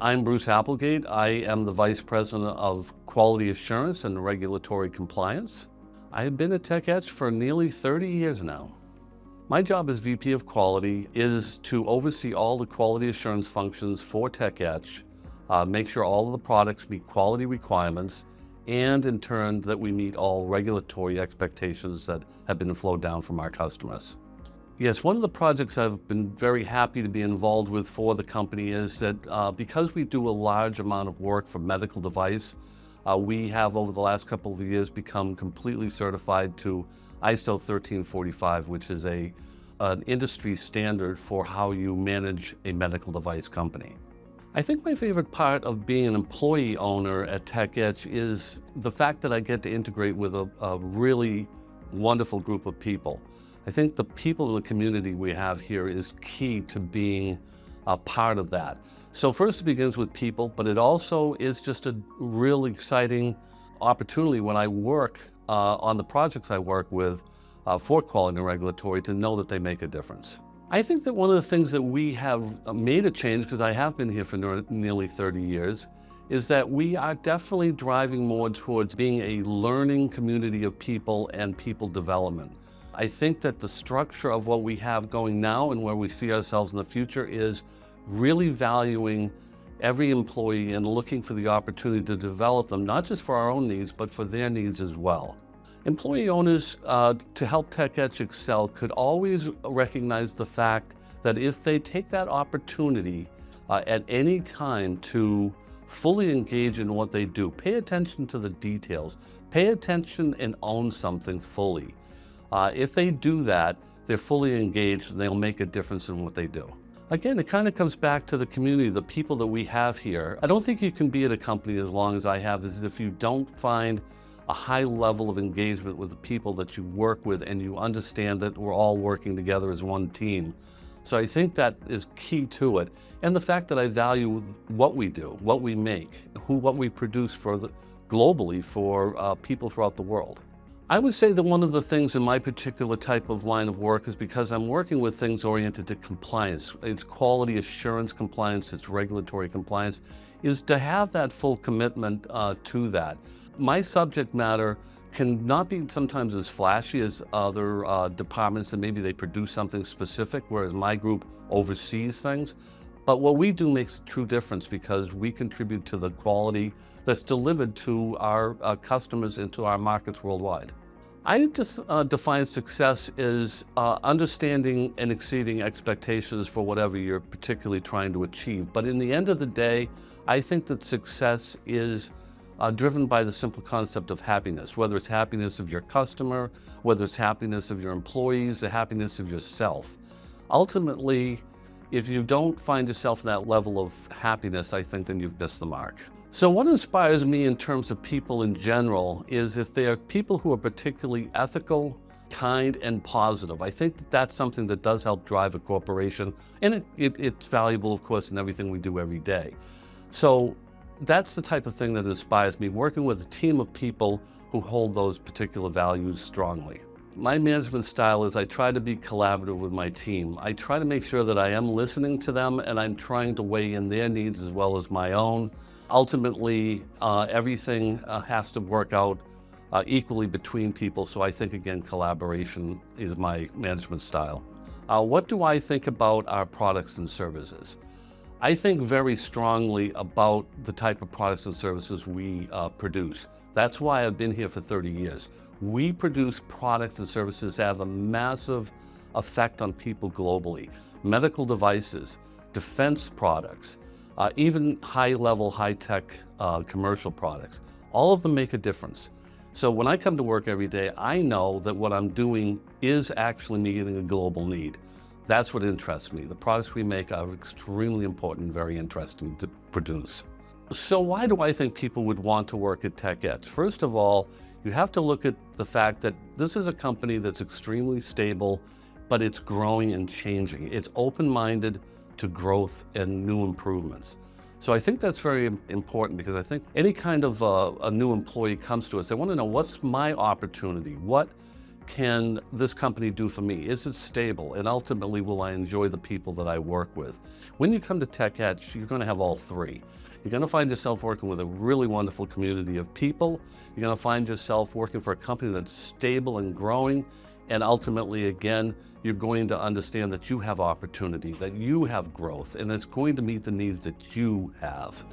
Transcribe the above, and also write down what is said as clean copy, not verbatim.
I'm Bruce Appelgate. I am the Vice President of Quality Assurance and Regulatory Compliance. I have been at Tech Etch for nearly 30 years now. My job as VP of Quality is to oversee all the quality assurance functions for Tech Etch, make sure all of the products meet quality requirements, and in turn that we meet all regulatory expectations that have been flowed down from our customers. Yes, one of the projects I've been very happy to be involved with for the company is that because we do a large amount of work for medical device, we have over the last couple of years become completely certified to ISO 1345, which is an industry standard for how you manage a medical device company. I think my favorite part of being an employee owner at Tech Etch is the fact that I get to integrate with a really wonderful group of people. I think the people in the community we have here is key to being a part of that. So first it begins with people, but it also is just a real exciting opportunity when I work on the projects I work with for quality and regulatory to know that they make a difference. I think that one of the things that we have made a change, because I have been here for nearly 30 years, is that we are definitely driving more towards being a learning community of people and people development. I think that the structure of what we have going now and where we see ourselves in the future is really valuing every employee and looking for the opportunity to develop them, not just for our own needs, but for their needs as well. Employee owners, to help Tech Etch excel, could always recognize the fact that if they take that opportunity at any time to fully engage in what they do, pay attention to the details, pay attention and own something fully. If they do that, they're fully engaged and they'll make a difference in what they do. Again, it kind of comes back to the community, the people that we have here. I don't think you can be at a company as long as I have is if you don't find a high level of engagement with the people that you work with and you understand that we're all working together as one team. So I think that is key to it. And the fact that I value what we do, what we make, what we produce globally for people throughout the world. I would say that one of the things in my particular type of line of work is because I'm working with things oriented to compliance. It's quality assurance compliance, it's regulatory compliance, is to have that full commitment to that. My subject matter can not be sometimes as flashy as other departments, and maybe they produce something specific, whereas my group oversees things. But what we do makes a true difference because we contribute to the quality that's delivered to our customers and to our markets worldwide. I just define success as understanding and exceeding expectations for whatever you're particularly trying to achieve. But in the end of the day, I think that success is driven by the simple concept of happiness, whether it's happiness of your customer, whether it's happiness of your employees, the happiness of yourself. Ultimately, if you don't find yourself in that level of happiness, I think then you've missed the mark. So what inspires me in terms of people in general is if they are people who are particularly ethical, kind, and positive. I think that that's something that does help drive a corporation, and it's valuable, of course, in everything we do every day. So that's the type of thing that inspires me, working with a team of people who hold those particular values strongly. My management style is I try to be collaborative with my team. I try to make sure that I am listening to them and I'm trying to weigh in their needs as well as my own. Ultimately, everything has to work out equally between people, so I think, again, collaboration is my management style. What do I think about our products and services? I think very strongly about the type of products and services we produce. That's why I've been here for 30 years. We produce products and services that have a massive effect on people globally. Medical devices, defense products, even high-level, high-tech commercial products. All of them make a difference. So when I come to work every day, I know that what I'm doing is actually meeting a global need. That's what interests me. The products we make are extremely important and very interesting to produce. So why do I think people would want to work at Tech Etch? First of all, you have to look at the fact that this is a company that's extremely stable, but it's growing and changing. It's open-minded to growth and new improvements. So I think that's very important because I think any kind of a new employee comes to us, they want to know what's my opportunity? What can this company do for me? Is it stable? And ultimately, will I enjoy the people that I work with? When you come to Tech Etch, you're going to have all three. You're going to find yourself working with a really wonderful community of people. You're going to find yourself working for a company that's stable and growing. And ultimately, again, you're going to understand that you have opportunity, that you have growth, and it's going to meet the needs that you have.